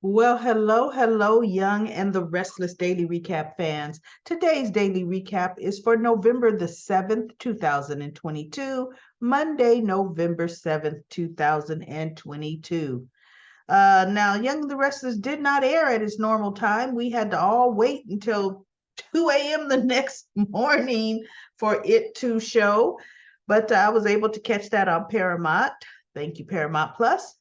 Well, hello, Young and the Restless Daily Recap fans. Today's daily recap is for November the 7th, 2022, Monday, November 7th, 2022. Now, Young and the Restless did not air at its normal time. We had to all wait until 2 a.m. the next morning for it to show, but I was able to catch that on Paramount. Thank you, Paramount Plus.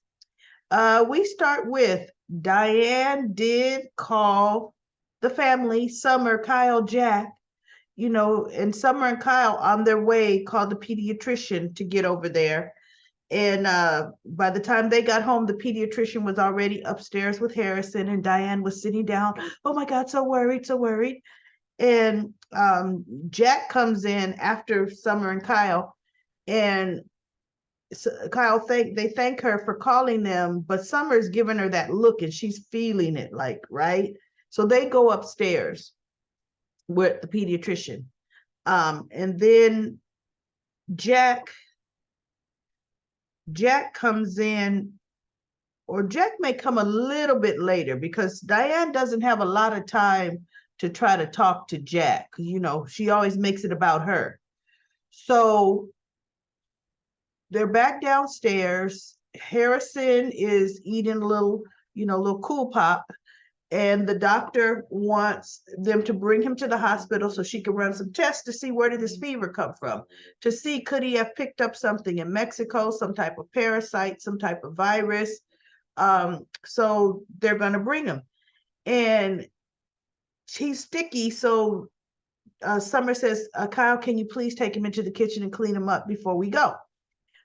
We start with Diane did call the family, Summer, Kyle, Jack, and Summer and Kyle on their way called the pediatrician to get over there. And by the time they got home, the pediatrician was already upstairs with Harrison, and Diane was sitting down. Oh my God, so worried, so worried. And Jack comes in after Summer and Kyle, and Kyle they thank her for calling them, but Summer's giving her that look and she's feeling it, like, right. So they go upstairs with the pediatrician. And then Jack Jack comes in, or Jack may come a little bit later because Diane doesn't have a lot of time to try to talk to Jack. She always makes it about her. So they're back downstairs. Harrison is eating a little cool pop, and the doctor wants them to bring him to the hospital so she can run some tests to see where did this fever come from, to see could he have picked up something in Mexico, some type of parasite, some type of virus. So they're going to bring him, and he's sticky. So Summer says, Kyle, can you please take him into the kitchen and clean him up before we go?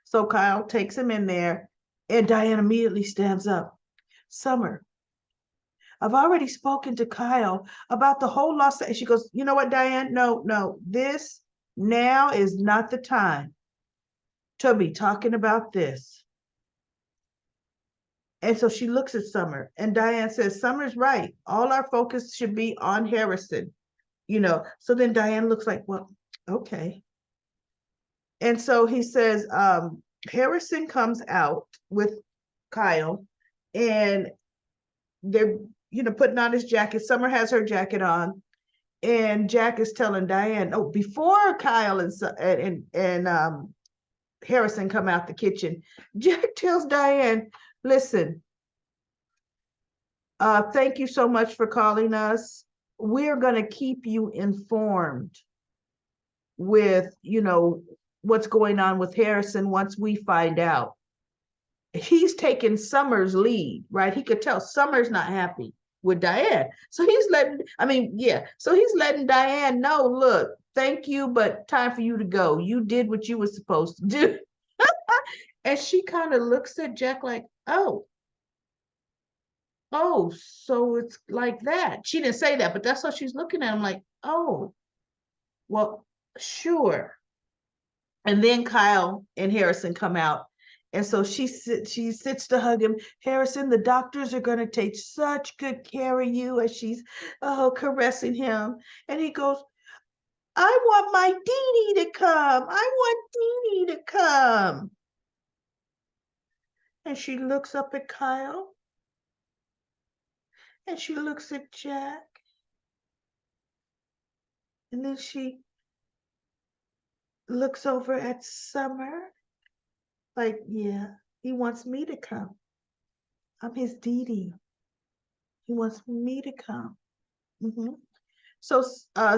So Kyle takes him in there, and Diane immediately stands up. Summer, I've already spoken to Kyle about the whole loss. And she goes, you know what, Diane? No, this now is not the time to be talking about this. And so she looks at Summer, and Diane says, Summer's right. All our focus should be on Harrison. So then Diane looks like, well, okay. And so he says, Harrison comes out with Kyle, and they're, putting on his jacket. Summer has her jacket on, and Jack is telling Diane, oh, before Kyle and Harrison come out the kitchen, Jack tells Diane, listen, thank you so much for calling us. We're going to keep you informed with, what's going on with Harrison once we find out. He's taking Summer's lead, right? He could tell Summer's not happy with Diane. So he's letting Diane know, look, thank you, but time for you to go. You did what you were supposed to do. And she kind of looks at Jack like, oh, so it's like that. She didn't say that, but that's how she's looking at him, like, oh, well, sure. And then Kyle and Harrison come out. And so she sits to hug him. Harrison, the doctors are going to take such good care of you, as she's caressing him. And he goes, I want my Dee Dee to come. I want Dee Dee to come. And she looks up at Kyle. And she looks at Jack. And then she looks over at Summer. Like, yeah, he wants me to come. I'm his Dee Dee. He wants me to come. Mm-hmm. So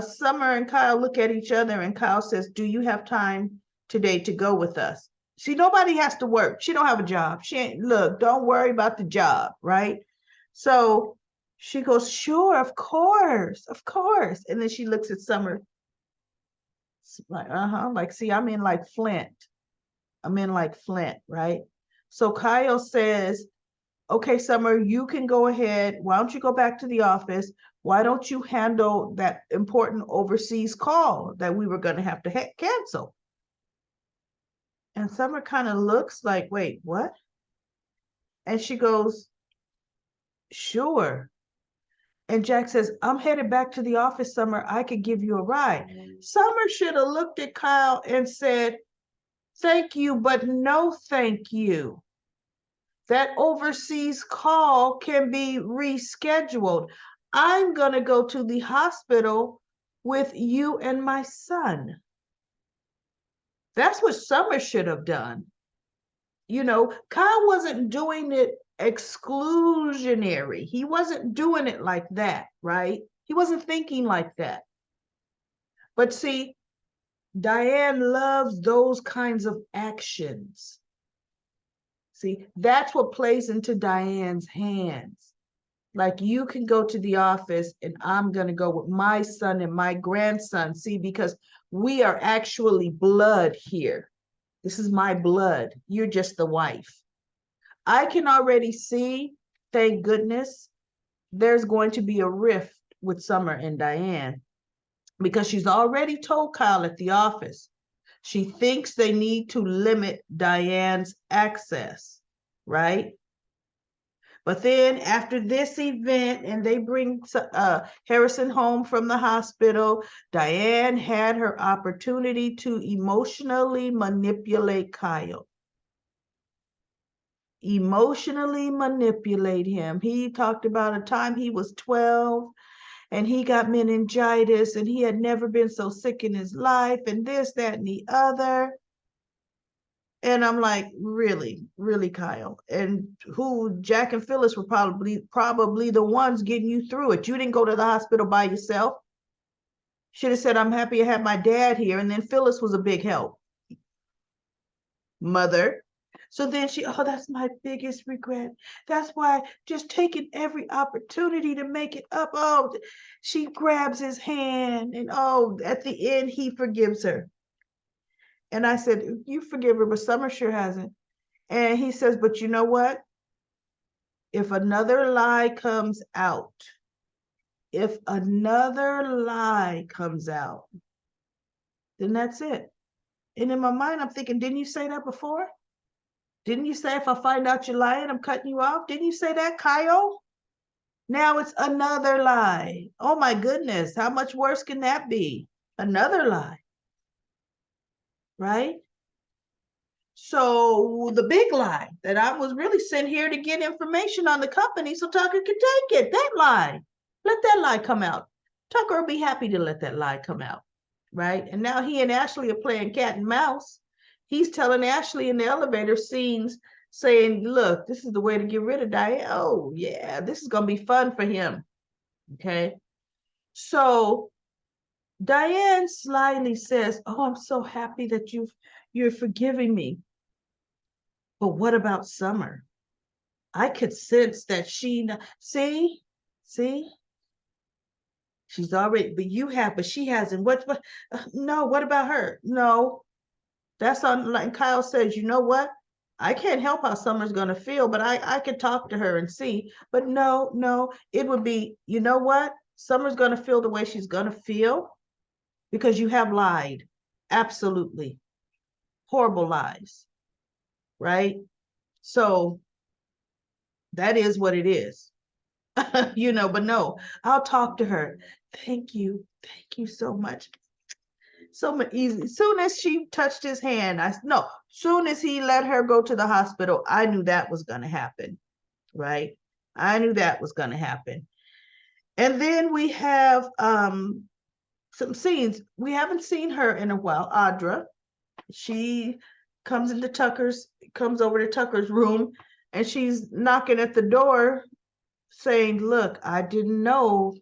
Summer and Kyle look at each other, and Kyle says, do you have time today to go with us? See, nobody has to work. She don't have a job. She ain't, look, don't worry about the job, right? So she goes, sure, of course, of course. And then she looks at Summer like, like, see, I'm in like Flint. Right? So Kyle says, okay, Summer, you can go ahead. Why don't you go back to the office? Why don't you handle that important overseas call that we were going to have to cancel? And Summer kind of looks like, wait, what? And she goes, sure. And Jack says, I'm headed back to the office, Summer. I could give you a ride. Summer should have looked at Kyle and said, thank you, but no thank you. that overseas call can be rescheduled. I'm going to go to the hospital with you and my son. That's what Summer should have done. Kyle wasn't doing it exclusionary. He wasn't doing it like that, right? He wasn't thinking like that. But see, Diane loves those kinds of actions. See, that's what plays into Diane's hands. Like, you can go to the office and I'm going to go with my son and my grandson. See, because we are actually blood here. This is my blood. You're just the wife. I can already see, thank goodness, there's going to be a rift with Summer and Diane because she's already told Kyle at the office. She thinks they need to limit Diane's access, right? But then after this event, and they bring Harrison home from the hospital, Diane had her opportunity to emotionally manipulate Kyle. Emotionally manipulate him. He talked about a time he was 12 and he got meningitis and he had never been so sick in his life and this, that, and the other. And I'm like, really, really, Kyle? And who, Jack and Phyllis were probably the ones getting you through it. You didn't go to the hospital by yourself. Should have said, I'm happy I have my dad here. And then Phyllis was a big help. Mother. So then that's my biggest regret. That's why just taking every opportunity to make it up. Oh, she grabs his hand and at the end, he forgives her. And I said, you forgive her, but Summer sure hasn't. And he says, but you know what? If another lie comes out, then that's it. And in my mind, I'm thinking, didn't you say that before? Didn't you say if I find out you're lying, I'm cutting you off? Didn't you say that, Kyle? Now it's another lie. Oh my goodness, how much worse can that be? Another lie, right? So the big lie that I was really sent here to get information on the company so Tucker could take it, that lie. Let that lie come out. Tucker will be happy to let that lie come out, right? And now he and Ashley are playing cat and mouse. He's telling Ashley in the elevator scenes, saying, look, this is the way to get rid of Diane. Oh, yeah, this is going to be fun for him, okay? So Diane slyly says, oh, I'm so happy that you're forgiving me. But what about Summer? I could sense that see, she's already, but she hasn't. No, what about her? No, that's on, like Kyle says, you know what? I can't help how Summer's going to feel, but I could talk to her and see. But no, it would be, you know what? Summer's going to feel the way she's going to feel because you have lied. Absolutely. Horrible lies. Right? So that is what it is. But no, I'll talk to her. Thank you so much. So much easy. Soon as she touched his hand, soon as he let her go to the hospital, I knew that was going to happen, right? I knew that was going to happen. And then we have some scenes. We haven't seen her in a while. Audra, she comes over to Tucker's room, and she's knocking at the door saying, look, I didn't know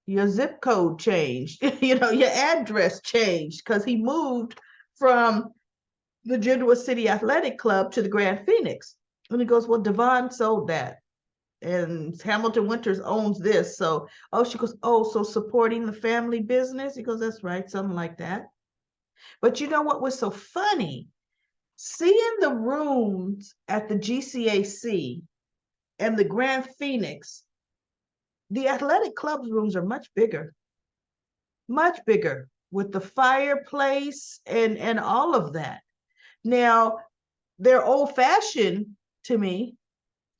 your zip code changed, your address changed, because he moved from the Genoa City Athletic Club to the Grand Phoenix. And he goes, well, Devon sold that. And Hamilton Winters owns this. So, she goes, so supporting the family business? He goes, that's right, something like that. But you know what was so funny? Seeing the rooms at the GCAC and the Grand Phoenix, the athletic club's rooms are much bigger with the fireplace and all of that. Now, they're old-fashioned to me,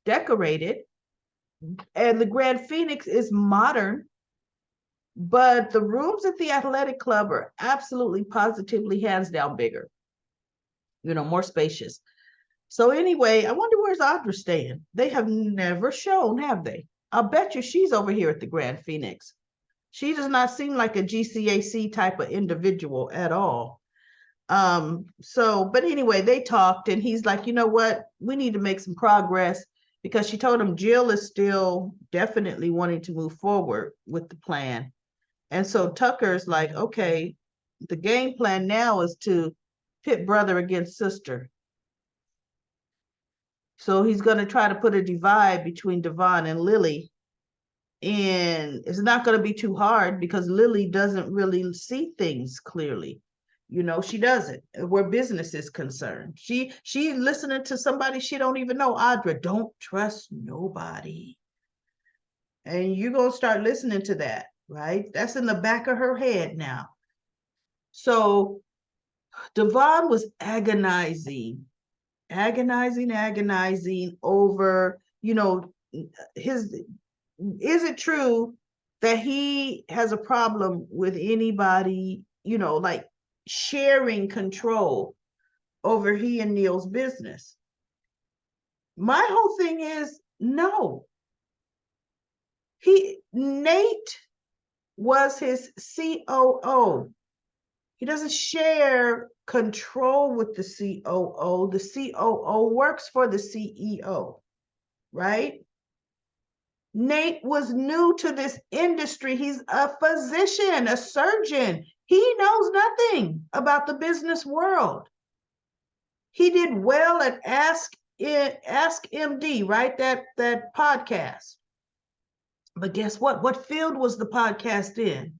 decorated, and the Grand Phoenix is modern, but the rooms at the athletic club are absolutely positively hands down bigger, more spacious. So anyway, I wonder where's Audra staying. They have never shown, have they? I'll bet you she's over here at the Grand Phoenix. She does not seem like a GCAC type of individual at all. But anyway, they talked and he's like, you know what? We need to make some progress because she told him Jill is still definitely wanting to move forward with the plan. And so Tucker's like, okay, the game plan now is to pit brother against sister. So he's going to try to put a divide between Devon and Lily. And it's not going to be too hard because Lily doesn't really see things clearly. She doesn't where business is concerned. She listening to somebody she don't even know. Audra, don't trust nobody. And you're going to start listening to that, right? That's in the back of her head now. So Devon was agonizing over, is it true that he has a problem with anybody, like sharing control over he and Neil's business? My whole thing is no. Nate was his COO. He doesn't share control with the COO. The COO works for the CEO, right? Nate was new to this industry. He's a physician, a surgeon. He knows nothing about the business world. He did well at Ask MD, right? That podcast. But guess what? What field was the podcast in?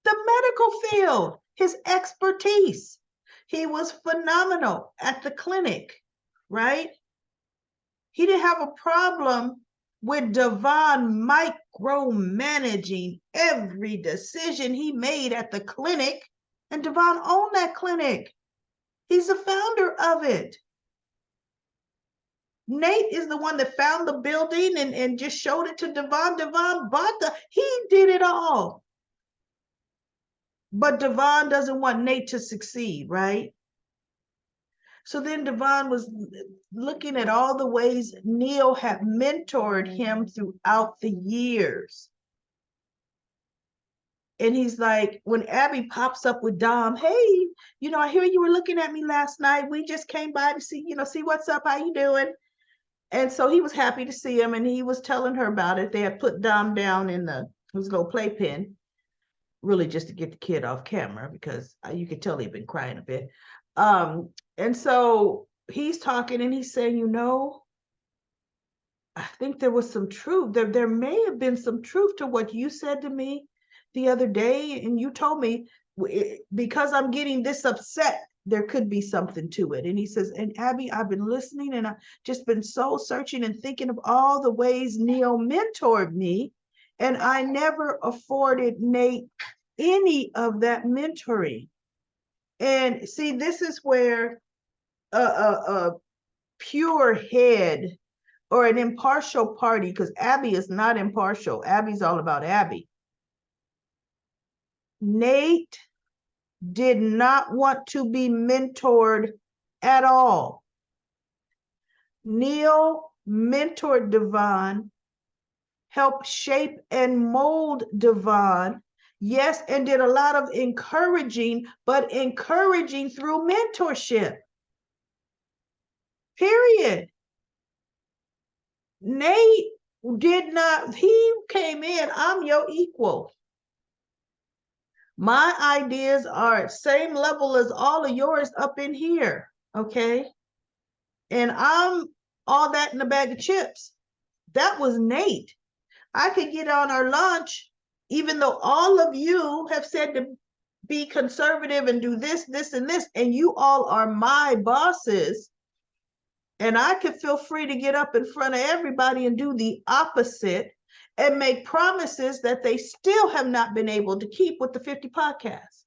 The medical field, his expertise. He was phenomenal at the clinic, right? He didn't have a problem with Devon micromanaging every decision he made at the clinic. And Devon owned that clinic. He's the founder of it. Nate is the one that found the building and just showed it to Devon. Devon he did it all. But Devon doesn't want Nate to succeed, right? So then Devon was looking at all the ways Neil had mentored him throughout the years. And he's like, when Abby pops up with Dom, hey, I hear you were looking at me last night. We just came by to see, see what's up, how you doing? And so he was happy to see him and he was telling her about it. They had put Dom down in his little playpen, really just to get the kid off camera because you could tell he'd been crying a bit. And so he's talking and he's saying, I think there was some truth. There may have been some truth to what you said to me the other day. And you told me because I'm getting this upset, there could be something to it. And he says, and Abby, I've been listening and I've just been soul searching and thinking of all the ways Neil mentored me. And I never afforded Nate any of that mentoring. And see, this is where a pure head or an impartial party, because Abby is not impartial. Abby's all about Abby. Nate did not want to be mentored at all. Neil mentored Devon, helped shape and mold Devon, yes, and did a lot of encouraging, but encouraging through mentorship. Period. Nate did not, he came in, I'm your equal. My ideas are at same level as all of yours up in here, okay? And I'm all that in a bag of chips. That was Nate. I could get on our lunch, even though all of you have said to be conservative and do this, this, and this, and you all are my bosses. And I could feel free to get up in front of everybody and do the opposite and make promises that they still have not been able to keep with the 50 podcasts.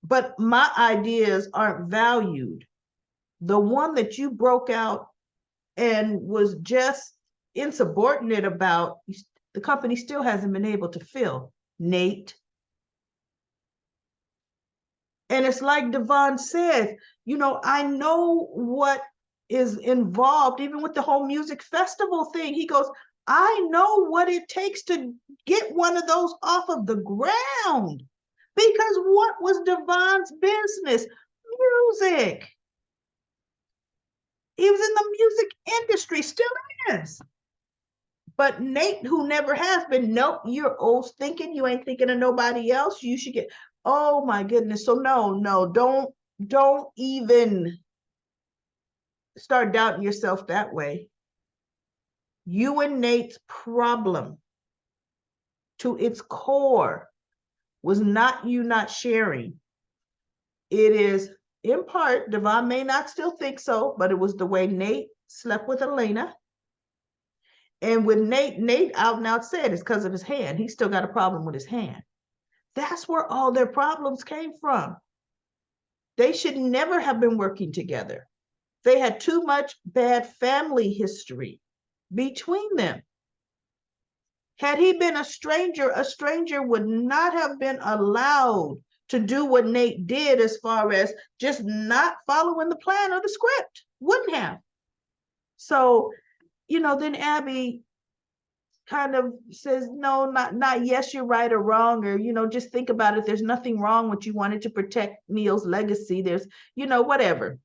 But my ideas aren't valued. The one that you broke out and was just insubordinate about, the company still hasn't been able to fill. Nate. And it's like Devon said, I know what is involved, even with the whole music festival thing. He goes, I know what it takes to get one of those off of the ground. Because what was Devon's business? Music. He was in the music industry, still is. But Nate, who never has been, nope, you're old thinking, you ain't thinking of nobody else. You should get, oh my goodness. So no, don't even start doubting yourself that way. You and Nate's problem to its core was not you not sharing. It is in part, Devon may not still think so, but it was the way Nate slept with Elena. And with Nate out and out said it's because of his hand. He still got a problem with his hand. That's where all their problems came from. They should never have been working together. They had too much bad family history between them. Had he been a stranger would not have been allowed to do what Nate did as far as just not following the plan or the script. Wouldn't have. So, then Abby kind of says, no, not yes, you're right or wrong, or, just think about it. There's nothing wrong with you wanted to protect Neil's legacy. There's, whatever.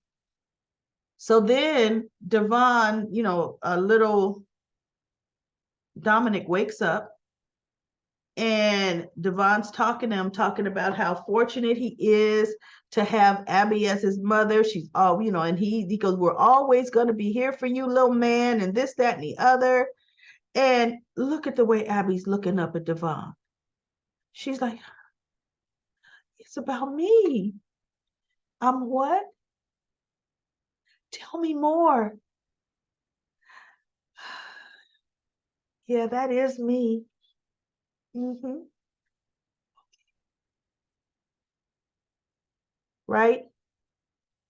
So then Devon, a little Dominic wakes up and Devon's talking to him, talking about how fortunate he is to have Abby as his mother. She's all, and he goes, we're always going to be here for you, little man, and this, that, and the other. And look at the way Abby's looking up at Devon. She's like, it's about me. I'm what? Tell me more. Yeah, that is me. Mm-hmm. Right?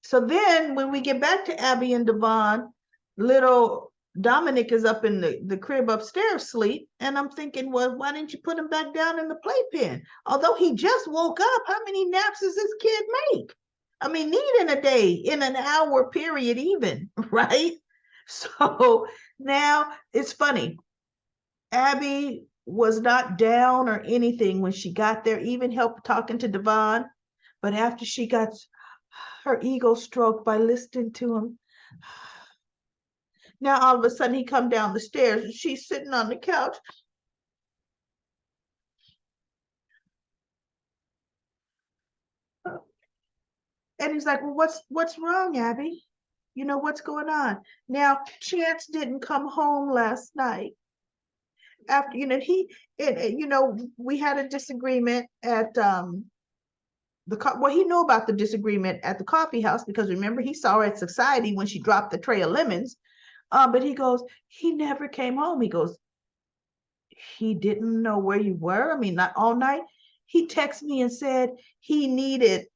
So then when we get back to Abby and Devon, little Dominic is up in the crib upstairs sleep. And I'm thinking, well, why didn't you put him back down in the playpen? Although he just woke up, how many naps does this kid make? I mean, need in a day, in an hour period, even, right? So now it's funny. Abby was not down or anything when she got there, even helped talking to Devon. But after she got her ego stroked by listening to him, now all of a sudden he come down the stairs and she's sitting on the couch. And he's like, well, what's wrong, Abby? What's going on? Now, Chance didn't come home last night. After, we had a disagreement at well, he knew about the disagreement at the coffee house because remember he saw her at society when she dropped the tray of lemons. But he goes, he never came home. He goes, he didn't know where you were. I mean, not all night. He texted me and said he needed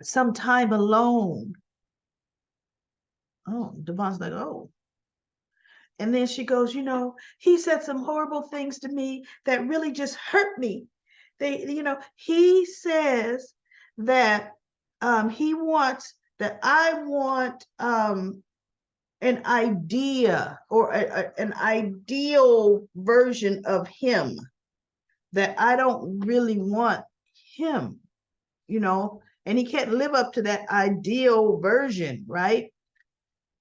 some time alone. Oh, Devon's like, oh. And then she goes, he said some horrible things to me that really just hurt me. He says that he wants that I want an idea or an ideal version of him, that I don't really want him, and he can't live up to that ideal version, right?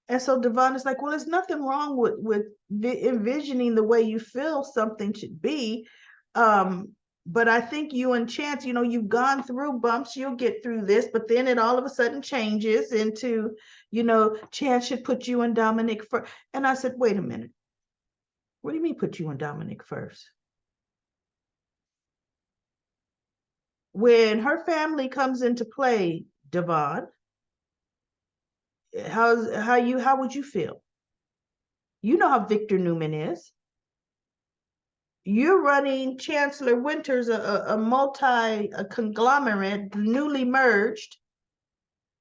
And so Devon is like, well, there's nothing wrong with envisioning the way you feel something should be. But I think you and Chance, you've gone through bumps, you'll get through this, but then it all of a sudden changes into, Chance should put you and Dominic first. And I said, wait a minute. What do you mean put you and Dominic first? When her family comes into play, Devon, how would you feel? You know how Victor Newman is. You're running Chancellor Winters, a conglomerate, newly merged,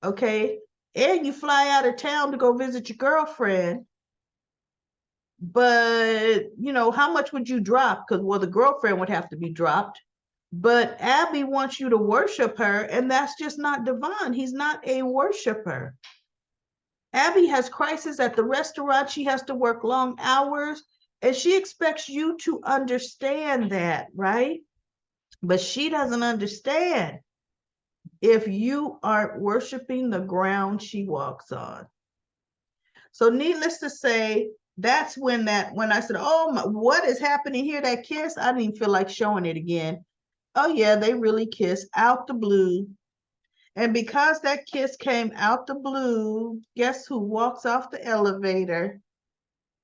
okay? And you fly out of town to go visit your girlfriend. But, how much would you drop? Because, well, the girlfriend would have to be dropped. But Abby wants you to worship her, and that's just not Devon. He's not a worshiper. Abby has crisis at the restaurant. She has to work long hours, and she expects you to understand that, right? But she doesn't understand if you aren't worshiping the ground she walks on. So needless to say, that's when I said, oh, what is happening here? That kiss, I didn't even feel like showing it again. Oh yeah, they really kissed out the blue. And because that kiss came out the blue, guess who walks off the elevator?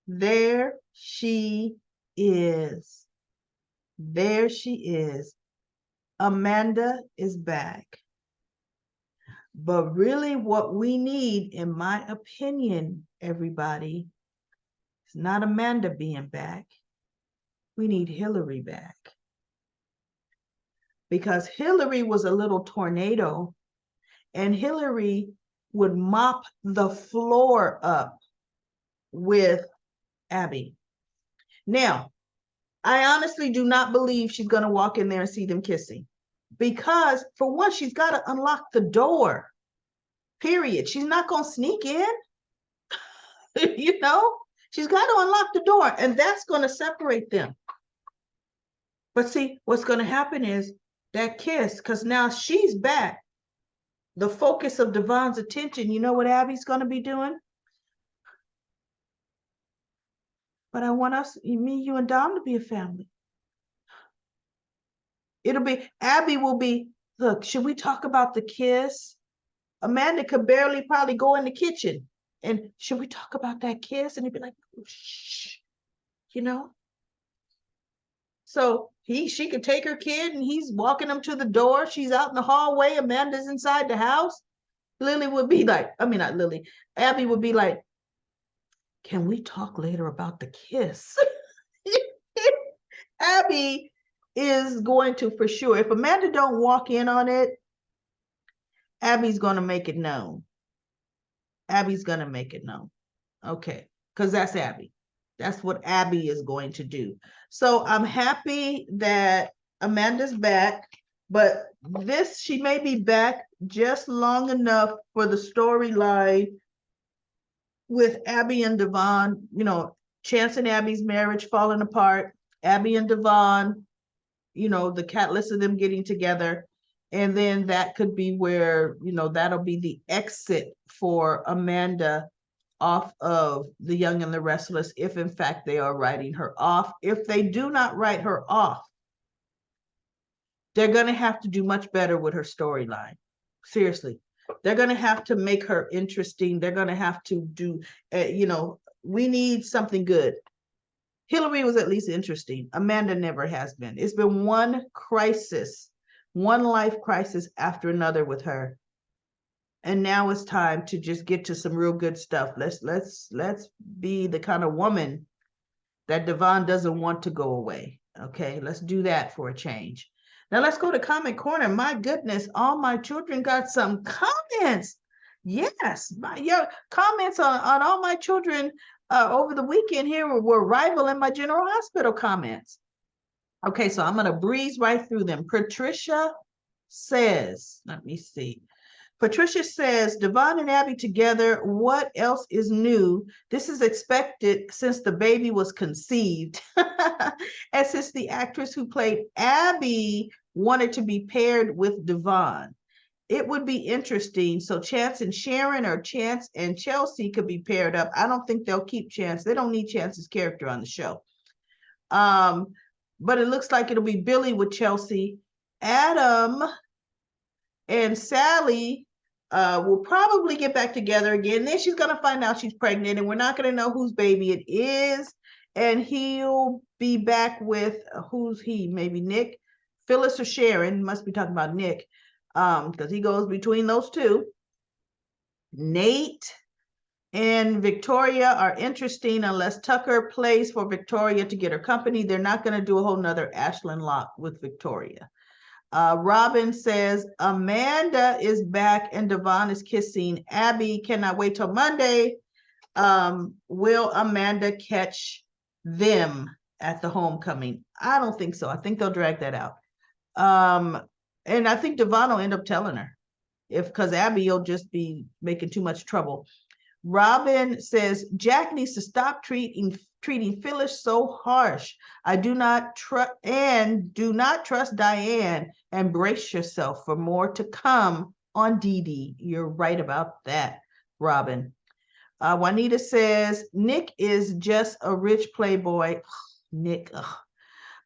There she is. There she is. Amanda is back. But really, what we need, in my opinion, everybody, is not Amanda being back. We need Hillary back. Because Hillary was a little tornado, and Hillary would mop the floor up with Abby. Now, I honestly do not believe she's going to walk in there and see them kissing. Because, for one, she's got to unlock the door. Period. She's not going to sneak in. You know, she's got to unlock the door, and that's going to separate them. But see, what's going to happen is that kiss, because now she's back. The focus of Devon's attention, you know what Abby's going to be doing? But I want us, me, you, and Dom to be a family. It'll be, Abby will be, look, should we talk about the kiss? Amanda could barely probably go in the kitchen. And should we talk about that kiss? And he'd be like, shh, you know? So she could take her kid and he's walking them to the door. She's out in the hallway. Amanda's inside the house. Lily would be like, I mean, not Lily, Abby would be like, can we talk later about the kiss? Abby is going to, for sure, if Amanda don't walk in on it, Abby's going to make it known. Abby's going to make it known. Okay, because that's Abby. That's what Abby is going to do. So I'm happy that Amanda's back, but she may be back just long enough for the storyline with Abby and Devon, you know, Chance and Abby's marriage falling apart, Abby and Devon, you know, the catalyst of them getting together. And then that could be where, you know, that'll be the exit for Amanda off of The Young and the Restless, if in fact they are writing her off. If they do not write her off, they're going to have to do much better with her storyline. Seriously. They're going to have to make her interesting. They're going to have to do, you know, we need something good. Hillary was at least interesting. Amanda never has been. It's been one crisis, one life crisis after another with her. And now it's time to just get to some real good stuff. Let's be the kind of woman that Devon doesn't want to go away. Okay, let's do that for a change. Now let's go to comment corner. My goodness, all my children got some comments. Yes, your comments on all my children over the weekend here were rivaling my General Hospital comments. Okay, so I'm going to breeze right through them. Patricia says, let me see. Patricia says, Devon and Abby together, what else is new? This is expected since the baby was conceived. And since the actress who played Abby wanted to be paired with Devon. It would be interesting. So Chance and Sharon or Chance and Chelsea could be paired up. I don't think they'll keep Chance. They don't need Chance's character on the show. But it looks like it'll be Billy with Chelsea. Adam and Sally will probably get back together again. Then she's going to find out she's pregnant, and we're not going to know whose baby it is. And he'll be back with, who's he? Maybe Nick, Phyllis, or Sharon. Must be talking about Nick, because he goes between those two. Nate and Victoria are interesting unless Tucker plays for Victoria to get her company. They're not going to do a whole nother Ashland Locke with Victoria. Robin says, Amanda is back and Devon is kissing Abby. Cannot wait till Monday. Will Amanda catch them at the homecoming? I don't think so. I think they'll drag that out. And I think Devon will end up telling her because Abby will just be making too much trouble. Robin says Jack needs to stop treating Phyllis so harsh. I do not trust Diane, and brace yourself for more to come on Dee Dee. You're right about that, Robin. Juanita says Nick is just a rich playboy. Nick.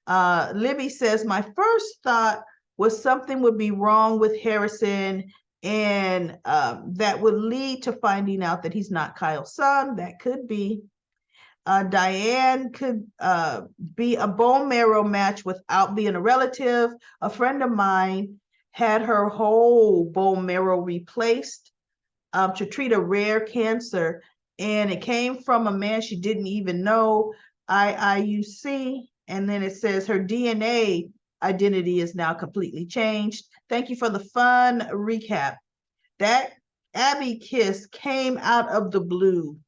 Libby says my first thought was something would be wrong with Harrison, and that would lead to finding out that he's not Kyle's son. That could be. Diane could be a bone marrow match without being a relative. A friend of mine had her whole bone marrow replaced to treat a rare cancer, and it came from a man she didn't even know, IUC, and then it says her DNA identity is now completely changed. Thank you for the fun recap. That Abby kiss came out of the blue.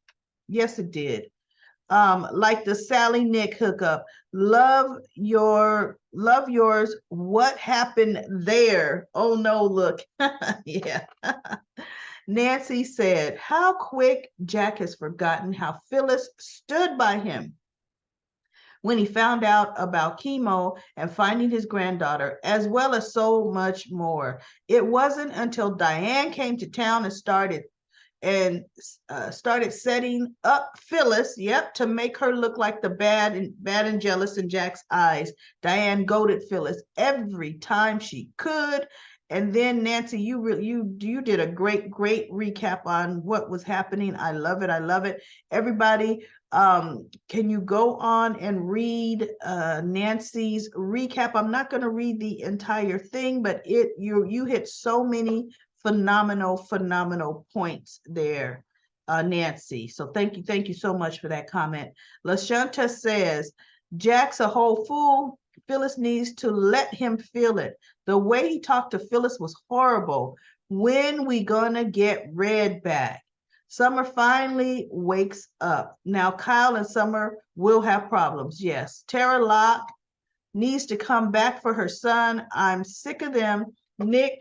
Yes, it did. Like the Sally Nick hookup. Love yours. What happened there? Oh no, look. Yeah. Nancy said, how quick Jack has forgotten how Phyllis stood by him when he found out about chemo and finding his granddaughter, as well as so much more. It wasn't until Diane came to town and started setting up Phyllis, yep, to make her look like the bad and jealous in Jack's eyes. Diane goaded Phyllis every time she could. And then Nancy, you did a great recap on what was happening. I love it. I love it. Everybody, can you go on and read Nancy's recap? I'm not going to read the entire thing, but you hit so many phenomenal points there, Nancy. So thank you so much for that comment. LaShanta says, Jack's a whole fool. Phyllis needs to let him feel it. The way he talked to Phyllis was horrible. When we gonna get Red back? Summer finally wakes up. Now Kyle and Summer will have problems. Yes. Tara Locke needs to come back for her son. I'm sick of them. Nick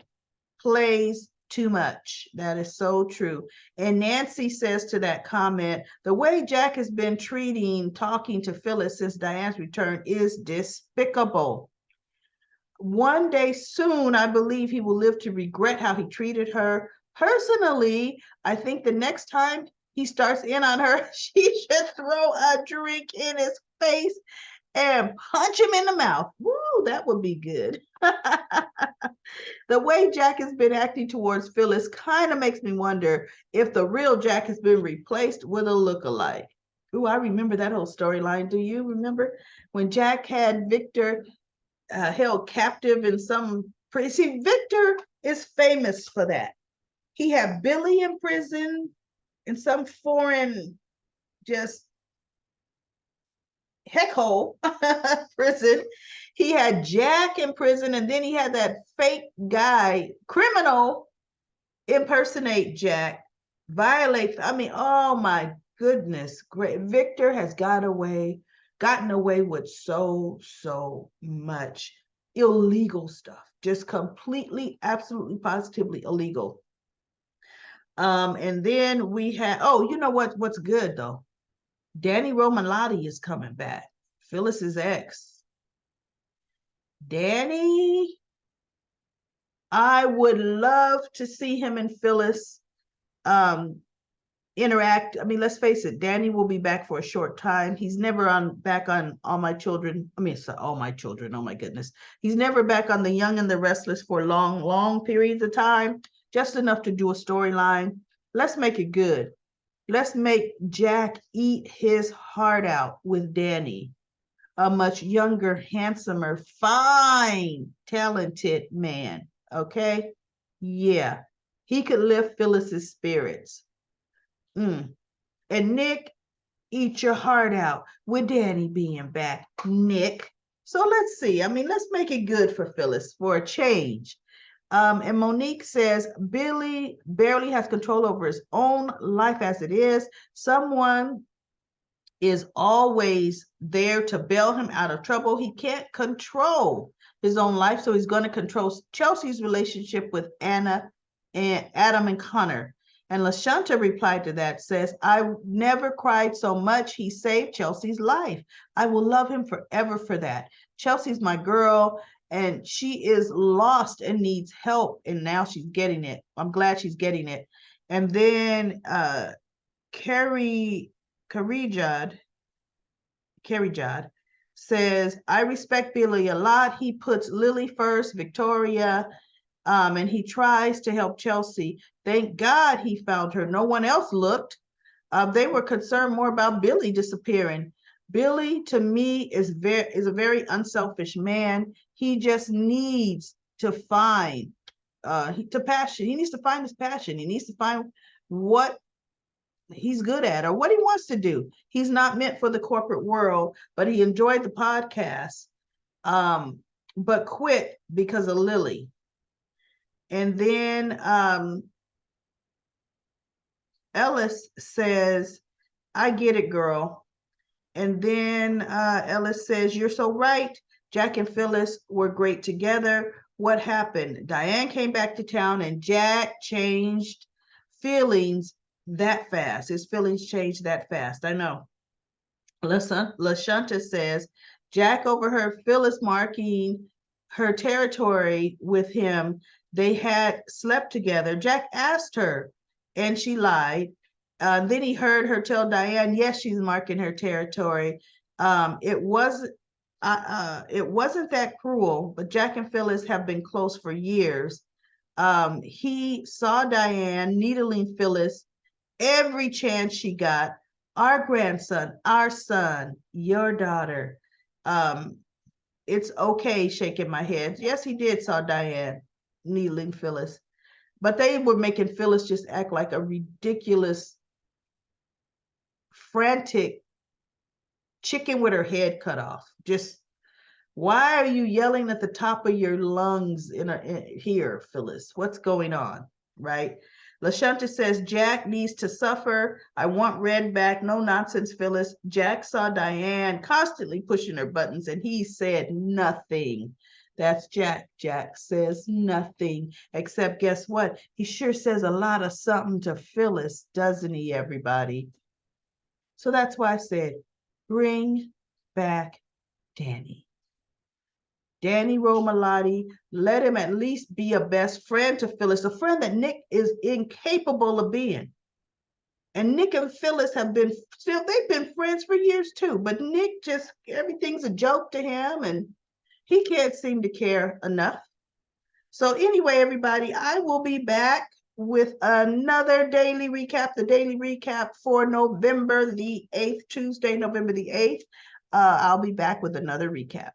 plays too much. That is so true. And Nancy says to that comment, the way Jack has been talking to Phyllis since Diane's return is despicable. One day soon, I believe he will live to regret how he treated her. Personally, I think the next time he starts in on her, she should throw a drink in his face and punch him in the mouth. Woo, that would be good. The way Jack has been acting towards Phyllis kind of makes me wonder if the real Jack has been replaced with a look-alike. Ooh, I remember that whole storyline. Do you remember when Jack had Victor held captive in some prison? See, Victor is famous for that. He had Billy in prison in some foreign, just heckhole prison. He had Jack in prison, and then he had that fake guy, criminal, impersonate Jack, violate. I mean, oh my goodness, great. Victor has gotten away with so much illegal stuff, just completely, absolutely, positively illegal. And then we had, oh, you know what's good though? Danny Romalotti is coming back, Phyllis's ex. Danny, I would love to see him and Phyllis interact. I mean, let's face it, Danny will be back for a short time. He's never back on All My Children. I mean, All My Children, oh my goodness. He's never back on The Young and the Restless for long periods of time, just enough to do a storyline. Let's make it good. Let's make Jack eat his heart out with Danny, a much younger, handsomer, fine, talented man. Okay? Yeah. He could lift Phyllis's spirits. And Nick, eat your heart out with Danny being back. Nick. So let's see. I mean, let's make it good for Phyllis for a change. And Monique says, Billy barely has control over his own life as it is. Someone is always there to bail him out of trouble he can't control. his own life, so he's going to control Chelsea's relationship with Anna and Adam and Connor. And LaShanta replied to that, says, I never cried so much. He saved Chelsea's life. I will love him forever for that. Chelsea's my girl, and she is lost and needs help, and now she's getting it. I'm glad she's getting it. And then Carrie Jad says, I respect Billy a lot. He puts Lily first, Victoria, and he tries to help Chelsea. Thank God he found her. No one else looked. They were concerned more about Billy disappearing. Billy, to me, is a very unselfish man. He just needs to find passion. He needs to find his passion. He needs to find what he's good at or what he wants to do. He's not meant for the corporate world, but he enjoyed the podcast, but quit because of Lily. And then Ellis says, I get it, girl. And then Ellis says, you're so right. Jack and Phyllis were great together. What happened? Diane came back to town and Jack changed feelings that fast. His feelings changed that fast. I know. LaShanta says, Jack overheard Phyllis marking her territory with him. They had slept together. Jack asked her, and she lied. Then he heard her tell Diane, yes, she's marking her territory. It wasn't that cruel, but Jack and Phyllis have been close for years. He saw Diane needling Phyllis every chance she got. Our grandson, our son, your daughter. It's okay, shaking my head. Yes, he did saw Diane needling Phyllis, but they were making Phyllis just act like a ridiculous, frantic chicken with her head cut off. Just, why are you yelling at the top of your lungs here, Phyllis? What's going on, right? LaShanta says, Jack needs to suffer. I want Red back. No nonsense, Phyllis. Jack saw Diane constantly pushing her buttons, and he said nothing. That's Jack. Jack says nothing, except guess what? He sure says a lot of something to Phyllis, doesn't he, everybody? So that's why I said, bring back Danny. Danny Romalotti, let him at least be a best friend to Phyllis, a friend that Nick is incapable of being. And Nick and Phyllis they've been friends for years too, but Nick just, everything's a joke to him and he can't seem to care enough. So anyway, everybody, I will be back with another daily recap, the daily recap for November the 8th, Tuesday, November the 8th. I'll be back with another recap.